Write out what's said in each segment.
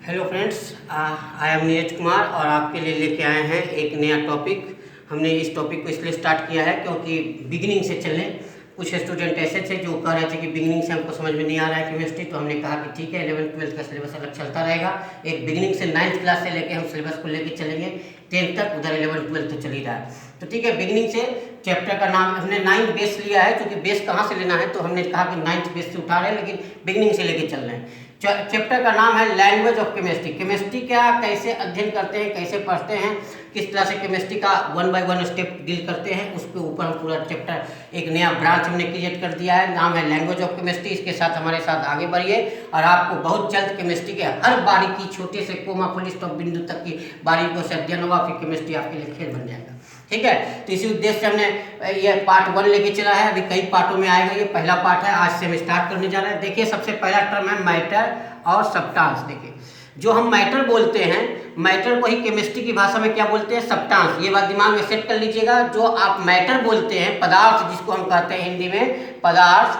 Hello friends, I am Neeraj Kumar और आपके लिए लेके आए हैं एक नया टॉपिक। हमने इस टॉपिक को इसलिए स्टार्ट किया है क्योंकि बिगिनिंग से चलें। कुछ स्टूडेंट ऐसे थे जो कह रहे थे कि बिगिनिंग से हमको समझ में नहीं आ रहा है केमिस्ट्री, तो हमने कहा कि ठीक है 11th-12th का सिलेबस अलग चलता रहेगा। एक बिगिनिंग से 9th क्लास से लेके हम सिलेबस को लेके चलेंगे 10th तक, उधर 11th-12th तो चल ही रहा है। तो ठीक है, बिगिनिंग से चैप्टर का नाम हमने 9 बेस लिया है, क्योंकि बेस कहाँ से लेना है तो हमने कहा कि 9th बेस से उठा रहे हैं, लेकिन बिगिनिंग से लेके चल रहे हैं। चैप्टर का नाम है लैंग्वेज ऑफ केमिस्ट्री। केमिस्ट्री क्या, कैसे अध्ययन करते हैं, कैसे पढ़ते हैं, किस तरह से केमिस्ट्री का 1 बाय 1 स्टेप डील करते हैं, उसके ऊपर हम पूरा चैप्टर एक नया ब्रांच हमने क्रिएट कर दिया है, नाम है लैंग्वेज ऑफ केमिस्ट्री। इसके साथ हमारे साथ आगे बढ़िए और आपको बहुत जल्द केमिस्ट्री के हर बारीकी, छोटे से कोमा फुल स्टॉप बिंदु तक की बारीकियों से अध्ययन होगा, फिर केमिस्ट्री आपके लिए खेल बन जाएगा। ठीक है, तो इसी उद्देश्य से हमने ये पार्ट 1 लेके चला है। अभी कई पार्टों में आएगा, ये पहला पार्ट है, आज से हम स्टार्ट करने जा रहे हैं। देखिए, सबसे पहला टर्म है मैटर और सब्सटेंस। देखिए, जो हम मैटर बोलते हैं, मैटर को ही केमिस्ट्री की भाषा में क्या बोलते हैं, सब्सटेंस। ये बात दिमाग में सेट कर लीजिएगा। जो आप मैटर बोलते हैं, पदार्थ जिसको हम कहते हैं हिंदी में पदार्थ,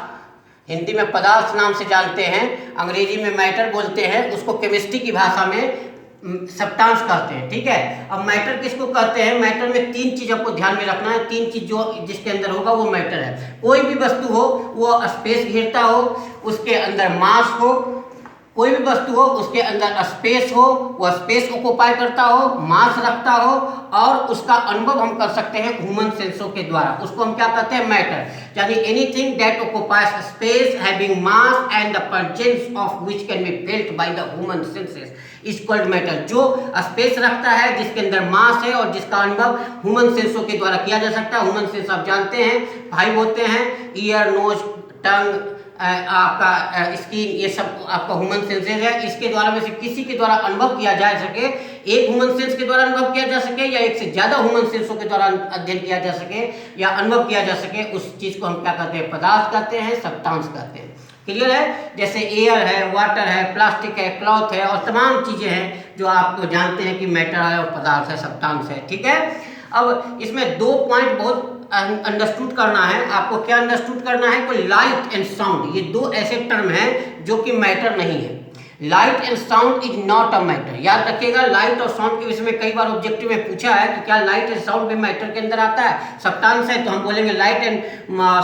हिंदी में पदार्थ नाम से जानते हैं, अंग्रेजी में मैटर बोलते हैं, उसको केमिस्ट्री की भाषा में सब्सटेंस कहते हैं। ठीक है, अब मैटर किसको कहते हैं? मैटर में 3 चीज आपको ध्यान में रखना है। 3 चीज जो जिसके अंदर होगा वो मैटर है। कोई भी वस्तु हो, वो स्पेस घेरता हो, उसके अंदर मास हो, कोई भी वस्तु हो उसके अंदर स्पेस हो, वह स्पेस ऑक्युपाई करता हो, मास रखता हो, और उसका अनुभव हम कर सकते हैं ह्यूमन सेंसों के द्वारा। उसको हम क्या कहते हैं? मैटर। यानी anything that occupies space having mass and the presence of which can be felt by the human senses is called matter. जो स्पेस रखता है, जिसके अंदर मास है और जिसका अनुभव ह्यूमन सेंसों के द्वारा किया जा सकता है। ह्यूमन सेंस आप जानते हैं 5 होते हैं, ईयर, नोज, टंग, आपका स्किन, ये सब आपका ह्यूमन सेंसेस है। इसके द्वारा में से किसी के द्वारा अनुभव किया जा सके, एक ह्यूमन सेंस के द्वारा अनुभव किया जा सके या एक से ज्यादा ह्यूमन सेंसों के द्वारा अध्ययन किया जा सके या अनुभव किया जा सके, उस चीज को हम क्या कहते हैं? पदार्थ कहते हैं, सब्सटेंस कहते हैं। क्लियर है? जैसे एयर है, वाटर है, प्लास्टिक है, क्लॉथ है और तमाम चीजें हैं जो आप जानते हैं कि मैटर है और पदार्थ है, सब्सटेंस है। ठीक है, अब इसमें 2 पॉइंट बहुत अंडरस्टूड करना है आपको। क्या अंडरस्टूड करना है? कोई लाइट एंड साउंड, ये 2 ऐसे टर्म हैं जो कि मैटर नहीं है। Light and sound is not a matter. याद रखिएगा, लाइट और साउंड के विषय में कई बार ऑब्जेक्टिव में पूछा है कि क्या लाइट एंड साउंड भी मैटर के अंदर आता है, सब्सटेंस है? तो हम बोलेंगे लाइट एंड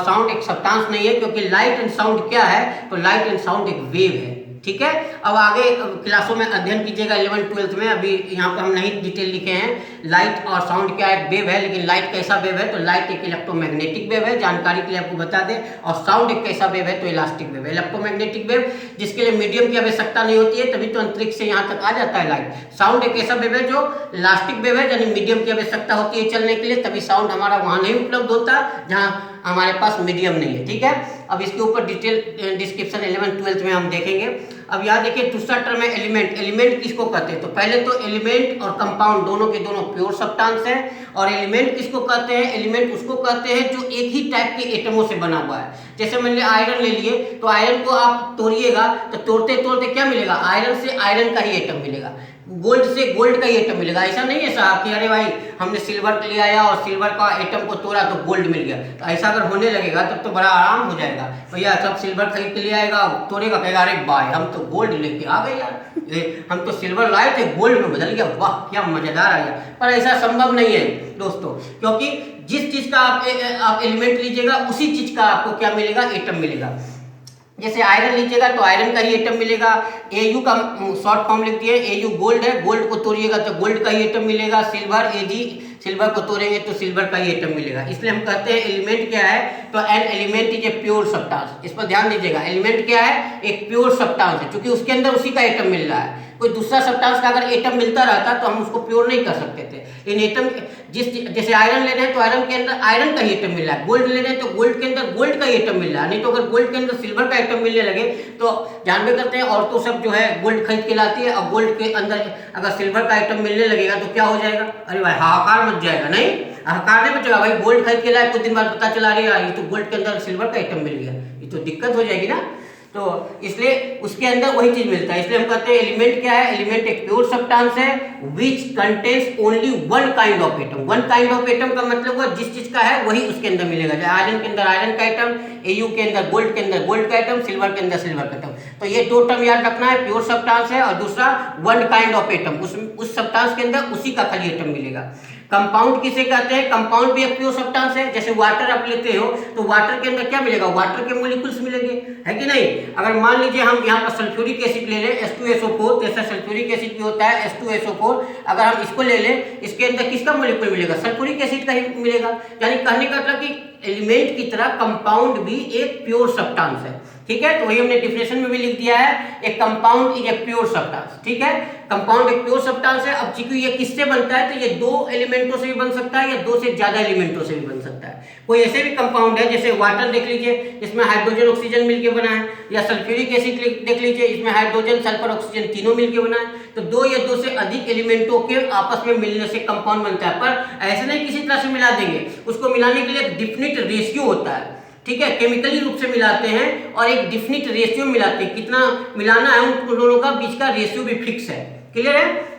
साउंड एक सब्सटेंस नहीं है, क्योंकि लाइट एंड साउंड क्या है? तो लाइट एंड साउंड एक वेव है। ठीक है, अब आगे क्लासों में अध्ययन कीजिएगा 11th-12th में। अभी यहाँ पे हम नहीं डिटेल लिखे हैं। लाइट और साउंड क्या एक वेव है, लेकिन लाइट कैसा वेव है? तो लाइट एक इलेक्ट्रोमैग्नेटिक वेव है, जानकारी के लिए आपको बता दें। और साउंड एक कैसा वेव है? तो इलास्टिक वेव है। इलेक्ट्रोमैग्नेटिक वेव जिसके लिए मीडियम की आवश्यकता नहीं होती है, तभी तो अंतरिक्ष से यहाँ तक आ जाता है लाइट। साउंड एक ऐसा वेव है जो इलास्टिक वेव है, यानी मीडियम की आवश्यकता होती है चलने के लिए, तभी साउंड हमारा वहाँ नहीं उपलब्ध होता जहाँ हमारे पास मीडियम नहीं है। ठीक है, अब इसके ऊपर डिटेल डिस्क्रिप्शन 11th-12th में हम देखेंगे। अब यहाँ देखिए, दूसरा टर्म है एलिमेंट। एलिमेंट किसको कहते हैं? तो पहले तो एलिमेंट और कंपाउंड दोनों के दोनों प्योर सब्सटेंस है। और एलिमेंट किसको कहते हैं? एलिमेंट उसको कहते हैं जो एक ही टाइप के एटमों से बना हुआ है। जैसे मान लिया आयरन ले लिए, तो आयरन को आप तोड़िएगा तो तोड़ते तोड़ते क्या मिलेगा? आयरन से आयरन का ही एटम मिलेगा, गोल्ड से गोल्ड का ही एटम मिलेगा। ऐसा नहीं है साहब कि अरे भाई हमने सिल्वर ले आया और सिल्वर का एटम को तोड़ा तो गोल्ड मिल गया। तो ऐसा अगर होने लगेगा तब तो बड़ा आराम हो जाएगा। भैया सब सिल्वर खरीद के ले आएगा, तोड़ेगा, कहेगा अरे भाई हम तो गोल्ड लेके आ गए यार, हम तो सिल्वर लाए थे गोल्ड में बदल गया, वाह क्या मजेदार आ गया। पर ऐसा संभव नहीं है दोस्तों, क्योंकि जिस चीज का आप एलिमेंट लीजिएगा उसी चीज का आपको क्या मिलेगा? एटम मिलेगा। जैसे आयरन लीजिएगा तो आयरन का ही एटम मिलेगा। Au का शॉर्ट फॉर्म लिख दिए, Au गोल्ड है, गोल्ड को तोड़िएगा तो गोल्ड का ही एटम मिलेगा। सिल्वर Ag, सिल्वर को तोड़ेंगे तो सिल्वर का ही एटम मिलेगा। इसलिए हम कहते हैं एलिमेंट क्या है? तो an element is a pure substance. इस पर ध्यान दीजिएगा, एलिमेंट क्या है? एक प्योर सब्सटेंस है, क्योंकि उसके अंदर उसी का एटम मिल रहा है। कोई दूसरा सब्सटेंस का अगर एटम मिलता रहता तो हम उसको प्योर नहीं कर सकते थे। इन एटम जैसे आयरन ले रहे हैं तो आयरन के अंदर आयरन का ही एटम मिल रहा है, गोल्ड ले रहे हैं तो गोल्ड के अंदर गोल्ड का ही एटम मिल रहा है। नहीं तो अगर गोल्ड के अंदर सिल्वर का एटम मिलने लगे तो जानबे करते हैं औरतों सब जो है गोल्ड खरीद के लाती है, और गोल्ड के अंदर अगर सिल्वर का आइटम मिलने लगेगा तो क्या हो जाएगा? अरे भाई हाहाकार मच जाएगा। नहीं, हाहाकार नहीं मचेगा भाई। गोल्ड खरीद के लाए, कुछ दिन बाद पता चला रही है ये तो गोल्ड के अंदर सिल्वर का आइटम मिल गया, ये तो दिक्कत हो जाएगी ना। तो इसलिए उसके अंदर वही चीज मिलता है, इसलिए हम कहते हैं एलिमेंट क्या है, एलिमेंट एक प्योर सब्सटेंस है which contains only one kind of atom. One kind of atom का मतलब हुआ जिस चीज का है वही उसके अंदर मिलेगा। जैसे आयरन के अंदर आयरन का एटम, एयू के अंदर गोल्ड का एटम, सिल्वर के अंदर सिल्वर का एटम। तो ये दो टर्म याद रखना है, प्योर सब्सटेंस है और दूसरा वन काइंड ऑफ एटम, उस सब्सटेंस के अंदर उसी का खाली एटम मिलेगा। कंपाउंड किसे कहते हैं, कंपाउंड भी एक प्योर सब्सटेंस है। जैसे वाटर आप लेते हो तो वाटर के अंदर क्या मिलेगा, वाटर के मॉलिक्यूल्स मिलेंगे, है कि नहीं। अगर मान लीजिए हम यहाँ पर सल्फ्यूरिक एसिड ले लें H2SO4, जैसा सल्फ्यूरिक एसिड भी होता है H2SO4, अगर हम इसको ले लें इसके अंदर किसका मॉलिक्यूल मिलेगा, सल्फ्यूरिक एसिड का ही मिलेगा। यानी कहने का मतलब कि एलिमेंट की तरह कंपाउंड भी एक प्योर सब्सटेंस है, ठीक है। तो वही हमने डिफिनेशन में भी लिख दिया है, एक compound is a pure substance, ठीक है। कंपाउंड एक प्योर सब्सटेंस है। अब चूंकि ये किससे बनता है तो ये दो एलिमेंटों से भी बन सकता है या दो से ज्यादा एलिमेंटों से भी बन सकता है। कोई ऐसे भी कंपाउंड है जैसे वाटर देख लीजिए, इसमें हाइड्रोजन ऑक्सीजन मिलकर बना है, या सल्फ्यूरिक एसिड देख लीजिए, इसमें हाइड्रोजन सल्फर ऑक्सीजन तीनों मिलकर बना है। तो दो या दो से अधिक एलिमेंटों के आपस में मिलने से कंपाउंड बनता है। पर ऐसे नहीं किसी तरह से मिला देंगे, उसको मिलाने के लिए डिफिनिट रेशियो होता है, ठीक है। केमिकली रूप से मिलाते हैं और एक डिफिनिट रेशियो मिलाते हैं, कितना मिलाना है उन दोनों का बीच का रेशियो भी फिक्स है, क्लियर है।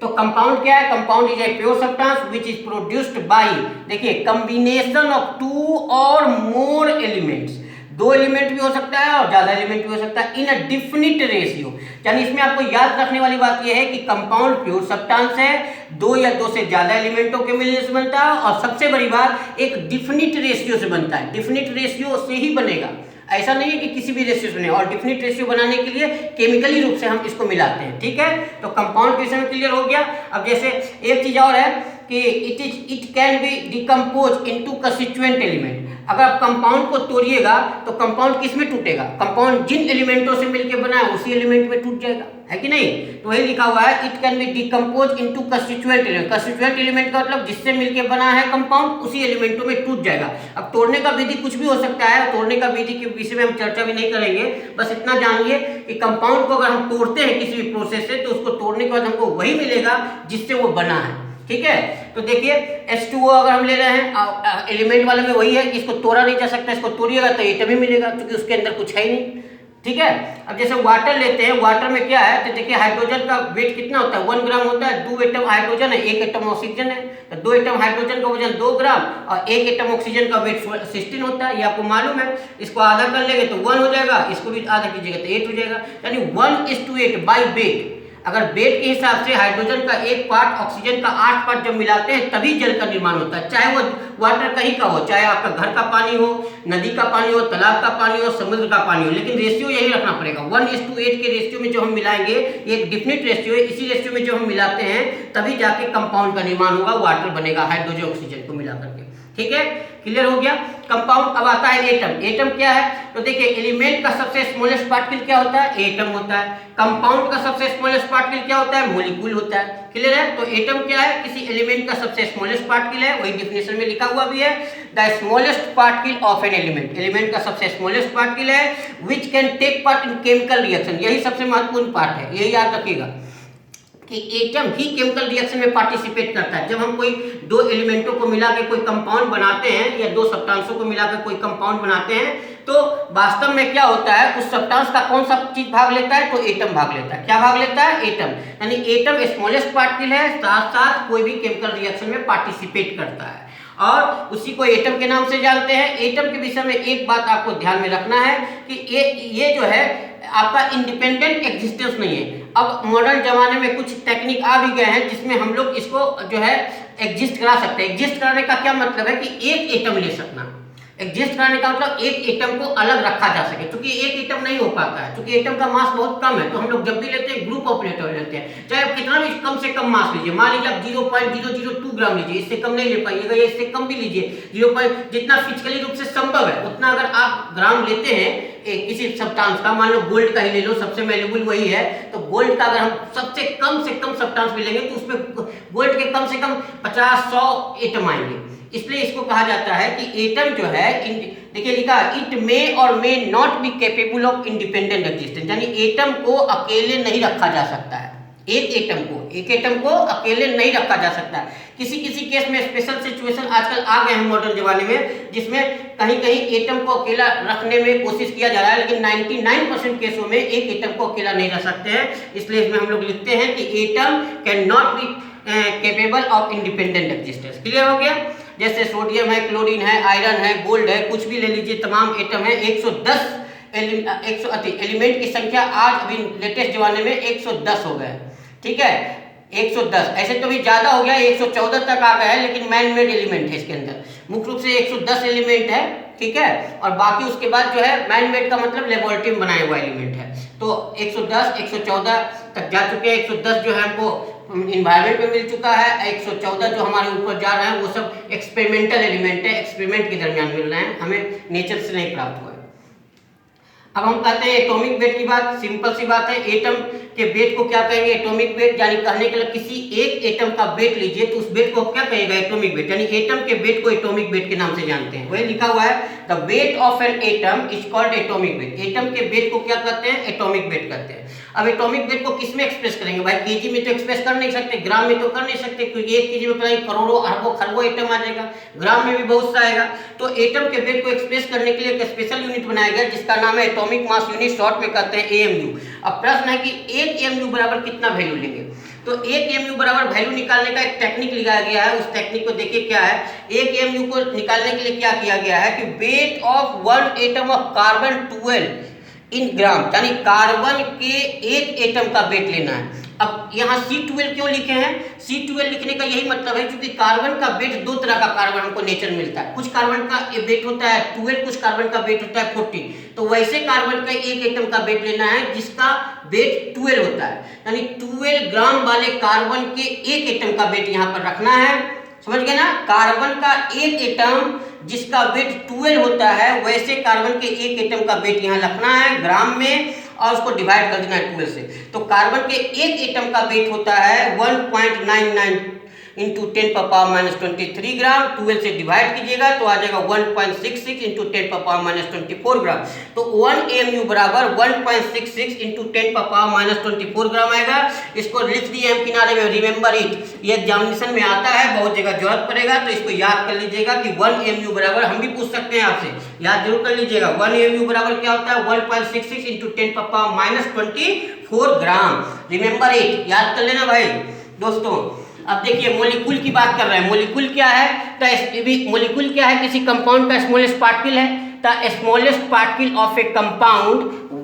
तो कंपाउंड क्या है, compound is a pure substance which is produced by, देखिए, कॉम्बिनेशन ऑफ टू और मोर एलिमेंट्स, दो एलिमेंट भी हो सकता है और ज्यादा एलिमेंट भी हो सकता है इन अ डिफिनिट रेशियो। यानी इसमें आपको याद रखने वाली बात यह है कि कंपाउंड प्योर सब्सटेंस है, दो या दो से ज्यादा एलिमेंटों के मिलने से बनता है और सबसे बड़ी बात एक डिफिनिट रेशियो से बनता है। डिफिनिट रेशियो से ही बनेगा, ऐसा नहीं है कि किसी भी रेशियो से बने। और डिफिनिट रेशियो बनाने के लिए केमिकली रूप से हम इसको मिलाते हैं, ठीक है। तो कंपाउंड के विषय में क्लियर हो गया। अब जैसे एक चीज और है कि it can be decompose into constituent element. अगर आप कंपाउंड को तोड़िएगा तो कंपाउंड किस में टूटेगा, कंपाउंड जिन एलिमेंटों से मिलकर बना है उसी एलिमेंट में टूट जाएगा, है कि नहीं। तो वही लिखा हुआ है, it can be decompose into constituent element. Constituent element का मतलब जिससे मिलकर बना है कंपाउंड उसी एलिमेंटों में टूट जाएगा। अब तोड़ने का विधि कुछ भी हो सकता है, तोड़ने का विधि के विषय में हम चर्चा भी नहीं करेंगे, बस इतना जानिए कि कंपाउंड को अगर हम तोड़ते हैं किसी भी प्रोसेस से तो उसको तोड़ने के बाद हमको वही मिलेगा जिससे वो बना है, ठीक है। तो देखिए H2O अगर हम ले रहे हैं एलिमेंट वाले में वही है कि इसको तोड़ा नहीं जा सकता, इसको तोड़िएगा तो एटम ही मिलेगा क्योंकि उसके अंदर कुछ है ही नहीं, ठीक है। अब जैसे वाटर लेते हैं, वाटर में क्या है तो देखिए हाइड्रोजन का वेट कितना होता है, 1 ग्राम होता है। 2 एटम हाइड्रोजन है, 1 एटम ऑक्सीजन है, तो 2 एटम हाइड्रोजन का वजन 2 ग्राम और 1 एटम ऑक्सीजन का वेट 16 होता है, ये आपको मालूम है। इसको आधा कर लेंगे तो 1 हो जाएगा, इसको भी आधा कीजिएगा तो 8 हो जाएगा, यानी 1:8 बाई वेट। अगर वेट के हिसाब से हाइड्रोजन का 1 पार्ट ऑक्सीजन का 8 पार्ट जब मिलाते हैं तभी जल का निर्माण होता है, चाहे वो वाटर कहीं का हो, चाहे आपका घर का पानी हो, नदी का पानी हो, तालाब का पानी हो, समुद्र का पानी हो, लेकिन रेशियो यही रखना पड़ेगा। 1:8 के रेशियो में जो हम मिलाएंगे ये एक डिफिनिट रेशियो है, इसी रेशियो में जो हम मिलाते हैं तभी जाके कंपाउंड का निर्माण होगा, वाटर बनेगा हाइड्रोजन ऑक्सीजन को मिला करके, ठीक है। क्लियर हो गया कंपाउंड। अब आता है एटम। एटम क्या है तो देखिए एलिमेंट का सबसे स्मॉलेस्ट पार्टिकल क्या होता है, एटम होता है। कंपाउंड का सबसे स्मॉलेस्ट पार्टिकल क्या होता है, मॉलिक्यूल होता है, क्लियर है। तो एटम क्या है, किसी एलिमेंट का सबसे स्मॉलेस्ट पार्टिकल है, वही डिफिनेशन में लिखा हुआ भी है, the smallest particle of an element. Element का सबसे स्मॉलेस्ट पार्टिकल है which can take part in chemical reaction, यही सबसे महत्वपूर्ण पार्ट है, यही याद रखिएगा कि एटम ही केमिकल रिएक्शन में पार्टिसिपेट करता है। जब हम कोई दो एलिमेंटों को मिला के कोई कंपाउंड बनाते हैं या दो सब्सटेंसों को मिला के कोई कंपाउंड बनाते हैं तो वास्तव में क्या होता है, उस सब्सटेंस का कौन सा चीज भाग लेता है, तो एटम भाग लेता है। क्या भाग लेता है, एटम। यानी एटम स्मॉलेस्ट पार्टिकल है, साथ साथ कोई भी केमिकल रिएक्शन में पार्टिसिपेट करता है और उसी को एटम के नाम से जानते हैं। एटम के विषय में एक बात आपको ध्यान में रखना है कि ये जो है आपका इंडिपेंडेंट एग्जिस्टेंस नहीं है। अब मॉडर्न जमाने में कुछ टेक्निक आ भी गए हैं जिसमें हम लोग इसको जो है एग्जिस्ट करा सकते हैं। एग्जिस्ट कराने का क्या मतलब है कि एक एटम ले सकना। एग्जिस्ट कराने का मतलब एक एटम को अलग रखा जा सके, क्योंकि एक एटम नहीं हो पाता है, क्योंकि एटम का मास बहुत कम है। तो हम लोग जब भी लेते हैं ग्रुप ऑफ एटम लेते हैं, चाहे आप कितना भी कम से कम मास लीजिए, मान लीजिए आप 0.002 ग्राम लीजिए, इससे कम नहीं ले पाइएगा, या इससे कम भी लीजिए, 0. जितना फिजिकली रूप से संभव है उतना अगर आप ग्राम लेते हैं किसी सब्सटेंस का, मान लो गोल्ड का ही ले लो, सबसे वैल्यूबल वही है, तो गोल्ड का अगर हम सबसे कम से कम सब्सटेंस भी लेंगे तो उसमें गोल्ड के कम से कम 50-100 एटम आएंगे। इसलिए इसको कहा जाता है कि एटम जो है, देखिए लिखा इट मे और may not be capable of independent existence, यानी एटम को अकेले नहीं रखा जा सकता है। एक एटम को अकेले नहीं रखा जा सकता। किसी किसी केस में स्पेशल सिचुएशन आजकल आ गए हैं मॉडर्न जमाने में, जिसमें कहीं कहीं एटम को अकेला रखने में कोशिश किया जा रहा है, लेकिन 99% केसों में एक एटम को अकेला नहीं रख सकते हैं। इसलिए इसमें हम लोग लिखते हैं कि atom can not be capable of independent existence. Clear हो गया? जैसे सोडियम है, क्लोरीन है, आयरन है, गोल्ड है, कुछ भी ले लीजिए, तमाम एटम है। 110 एलिमेंट की संख्या आज अभी लेटेस्ट जमाने में 110 हो गए। ठीक है, 110, ऐसे तो भी ज्यादा हो गया, 114 तक आ गया है, लेकिन मैन मेड एलिमेंट है इसके अंदर। मुख्य रूप से 110 एलिमेंट है, ठीक है, और बाकी उसके बाद जो है मैन मेड का मतलब लेबोरेटरी में बनाया हुआ एलिमेंट है। तो 110, 114 तक जा चुके हैं। 110 जो है हमको इन्वायरमेंट में मिल चुका है, 114 जो हमारे ऊपर जा रहे हैं वो सब एक्सपेरिमेंटल एलिमेंट है, एक्सपेरिमेंट के दरमियान मिल रहे हैं, हमें नेचर से नहीं प्राप्त हुआ है। अब हम कहते हैं एटॉमिक वेट की बात। सिंपल सी बात है, एटम के वेट को क्या कहेंगे? Atomic weight. यानी कहने के लिए किसी एक एटम का वेट लीजिए तो उस वेट को क्या कहेगा? Atomic weight. यानी एटम के वेट को एटॉमिक वेट के नाम से जानते हैं। वही लिखा हुआ है, the weight of an atom is called atomic weight. Atom के वेट को क्या कहते हैं? एटॉमिक वेट कहते हैं। अब एटॉमिक वेट को किस में एक्सप्रेस करेंगे? भाई केजी में तो एक्सप्रेस कर नहीं सकते, ग्राम में तो कर नहीं सकते, क्योंकि एक केजी में पता नहीं करोड़ों अरबों खरबों एटम आ जाएगा, ग्राम में भी बहुत सा आएगा। तो एटम के वेट को एक्सप्रेस करने के लिए एक स्पेशल यूनिट बनाया गया जिसका नाम है एटॉमिक मास यूनिट, शॉर्ट में कहते हैं एएमयू। अब प्रश्न है कि एक एएमयू बराबर कितना वैल्यू लेंगे? तो एक एएमयू बराबर वैल्यू निकालने का एक टेक्निक लिया गया है। उस टेक्निक को देखिए क्या है। एक एएमयू को निकालने के लिए क्या किया गया है कि weight of one atom of carbon 12 in gram, यानी कार्बन के एक एटम का वेट लेना है। अब यहाँ C12 क्यों लिखे हैं? C12 लिखने का यही मतलब है क्योंकि कार्बन का वेट, दो तरह का कार्बन हमको नेचर मिलता है। कुछ कार्बन का वेट होता है 12, कुछ कार्बन का वेट होता है 14। तो वैसे कार्बन का एक एटम का वेट लेना है जिसका वेट 12 होता है, यानी 12 ग्राम वाले कार्बन के एक एटम का वेट यहाँ पर रखना है। समझ गए ना? कार्बन का एक एटम जिसका वेट 12 होता है, वैसे कार्बन के एक एटम का वेट यहाँ रखना है ग्राम में और उसको डिवाइड कर देना है 12 से। तो कार्बन के एक एटम का वेट होता है 1.99 इंटू 10⁻⁻23 ग्राम। 12 से डिवाइड कीजिएगा तो आ जाएगा 1.66 इंटू 10⁻⁻24 ग्राम। तो 1 एएमयू बराबर 1.66 इंटू 10⁻⁻24 ग्राम आएगा। इसको लिख दिए हम किनारे में, रिमेंबर इट, ये एग्जामिनेशन में आता है, बहुत जगह जरूरत पड़ेगा, तो इसको याद कर लीजिएगा कि 1 एएमयू बराबर, हम भी पूछ सकते हैं आपसे, याद जरूर कर लीजिएगा। 1 एएमयू बराबर क्या होता है? 1.66 इंटू 10⁻⁻24 ग्राम। रिमेंबर इट, याद कर लेना भाई दोस्तों। अब देखिए मॉलिक्यूल की बात कर रहे हैं। मॉलिक्यूल क्या है? तो मॉलिक्यूल क्या है? किसी कंपाउंड का स्मॉलेस्ट पार्टिकल है। The smallest particle of a compound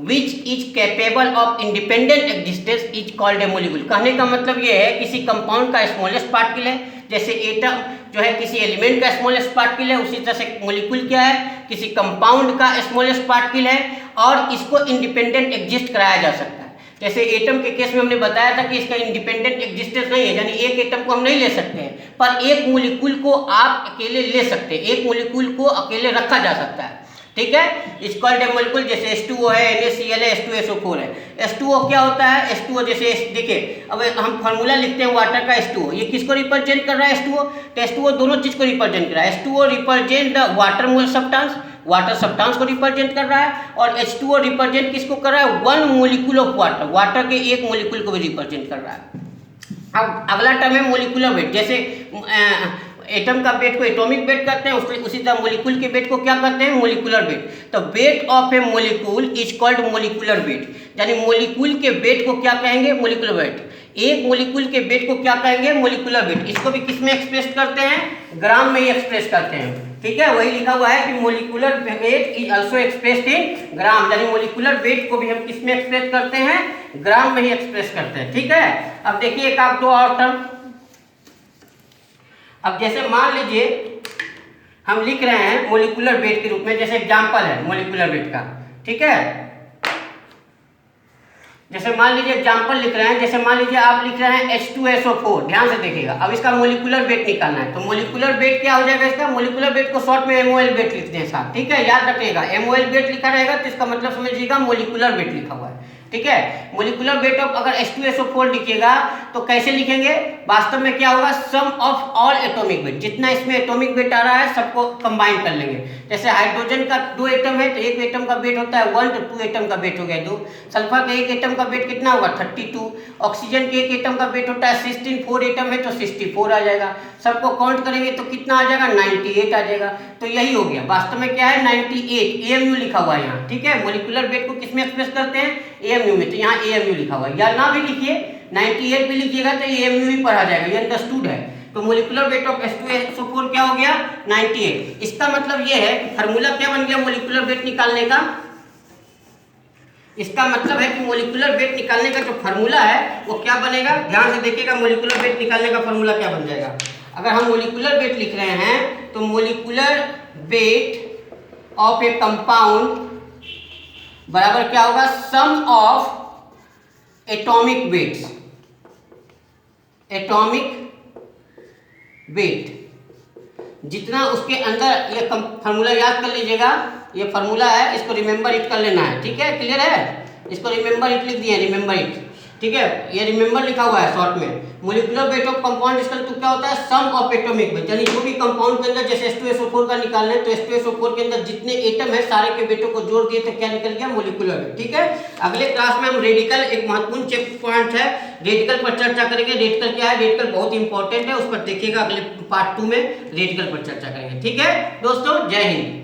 which is capable of independent existence is called a molecule. कहने का मतलब ये है किसी कंपाउंड का स्मॉलेस्ट पार्टिकल है, जैसे एटम जो है किसी एलिमेंट का स्मॉलेस्ट पार्टिकल है, उसी तरह से मॉलिक्यूल क्या है? किसी कंपाउंड का स्मॉलेस्ट पार्टिकल है और इसको इंडिपेंडेंट एग्जिस्ट कराया जा सकता है। जैसे एटम के केस में हमने बताया था कि इसका इंडिपेंडेंट एग्जिस्टेंस नहीं है, यानी एक एटम को हम नहीं ले सकते हैं, पर एक मॉलिक्यूल को आप अकेले ले सकते हैं, एक मॉलिक्यूल को अकेले रखा जा सकता है। ठीक है, इट्स कॉल्ड ए मॉलिक्यूल। जैसे H2O है, NaCl है, H2SO4 है। H2O क्या होता है? H2O जैसे देखिए, अब हम फार्मूला लिखते हैं वाटर का H2O, ये किसको रिप्रेजेंट कर रहा है? H2O। तो H2O दोनों चीज को रिप्रेजेंट कर रहा है। H2O represent the water mole substance, water substance को रिप्रेजेंट कर रहा है, और H2O रिप्रेजेंट किसको कर रहा है? One molecule of water, water के एक मॉलिक्यूल को भी रिप्रेजेंट कर रहा है। अब अगला टर्म है मॉलिक्यूलर वेट। जैसे एटम का वेट को एटॉमिक वेट कहते हैं, उसी तरह मॉलिक्यूल के वेट को क्या कहते हैं? Molecular weight. तो weight of a molecule is called molecular weight, यानी मॉलिक्यूल के वेट को क्या कहेंगे? Molecular weight. एक मॉलिक्यूल के वेट को क्या कहेंगे? Molecular weight. इसको भी किस में एक्सप्रेस करते हैं? ग्राम में ही एक्सप्रेस करते हैं। ठीक है, वही लिखा हुआ है कि molecular weight is also expressed in gram, यानी मॉलिक्यूलर वेट को भी हम किस में एक्सप्रेस करते हैं? ग्राम में ही एक्सप्रेस करते हैं। ठीक है, अब देखिए एक आप दो और टर्म। अब जैसे मान लीजिए हम लिख रहे हैं मॉलिक्यूलर वेट के रूप में, जैसे एग्जांपल है मॉलिक्यूलर वेट का। ठीक है, जैसे मान लीजिए एग्जांपल लिख रहे हैं, जैसे मान लीजिए आप लिख रहे हैं H2SO4, ध्यान से देखिएगा। अब इसका मॉलिक्यूलर वेट निकालना है, तो मॉलिक्यूलर वेट क्या हो जाएगा? इसका मॉलिक्यूलर वेट को शॉर्ट में MOL वेट लिखते हैं साहब। ठीक है, याद रखिएगा, MOL वेट लिखा रहेगा तो इसका मतलब समझिएगा मॉलिक्यूलर वेट लिखा हुआ है। ठीक है। मोलिकुलर वेट ऑफ अगर H2SO4 लिखिएगा तो कैसे लिखेंगे, वास्तव में क्या होगा, sum of all atomic weight, जितना इसमें एटॉमिक वेट आ रहा है सबको कंबाइन कर लेंगे। जैसे हाइड्रोजन का 2 एटम है तो एक एटम का वेट होता है 1, तो 2 एटम का वेट हो गया 2। सल्फर का एक एटम का वेट कितना होगा 32। ऑक्सीजन के एक एटम का वेट होता है 16, 4 एटम है तो 64 आ जाएगा। सबको काउंट करेंगे तो कितना आ जाएगा 98 आ जाएगा। तो यही हो गया, वास्तव में क्या है 98 AMU लिखा हुआ है यहाँ, ठीक है। मोलिकुलर वेट को किसमें एक्सप्रेस करते हैं, AMU में, तो यहाँ AMU लिखा हुआ है, या ना भी लिखिए 98 भी लिखिएगा तो AMU ही पढ़ा जाएगा, ये अंडरस्टूड है। तो मोलिकुलर वेट ऑफ H2SO4 क्या हो गया 98। इसका मतलब ये है, फार्मूला क्या बन गया मोलिकुलर वेट निकालने का, इसका मतलब है कि मोलिकुलर वेट निकालने का जो फार्मूला है वो क्या बनेगा, ध्यान से देखिएगा। मोलिकुलर वेट निकालने का फार्मूला क्या बन जाएगा, अगर हम मोलिकुलर वेट लिख रहे हैं तो molecular weight of a compound बराबर क्या होगा, sum of atomic weights, atomic weight, जितना उसके अंदर, ये फार्मूला याद कर लीजिएगा, ये फार्मूला है, इसको रिमेंबर इट कर लेना है, ठीक है, क्लियर है। इसको रिमेंबर इट लिख दिए, रिमेंबर इट, ठीक है, ये रिमेंबर लिखा हुआ है शॉर्ट में। मोलिकुलर वेट ऑफ कंपाउंड इसका तो क्या होता है, सम ऑफ एटॉमिक वेट, यानी जो भी कंपाउंड के अंदर, जैसे H2SO4 का निकालना है तो H2SO4 के अंदर जितने एटम है सारे के वेटों को जोड़ दिए तो क्या निकल गया मोलिकुलर वेट, ठीक है। अगले क्लास में हम रेडिकल, एक महत्वपूर्ण चेक पॉइंट है, रेडिकल पर चर्चा करेंगे। रेडिकल क्या है, रेडिकल बहुत इंपॉर्टेंट है, उस पर देखिएगा, अगले पार्ट 2 में रेडिकल पर चर्चा करेंगे, ठीक है दोस्तों। जय हिंद।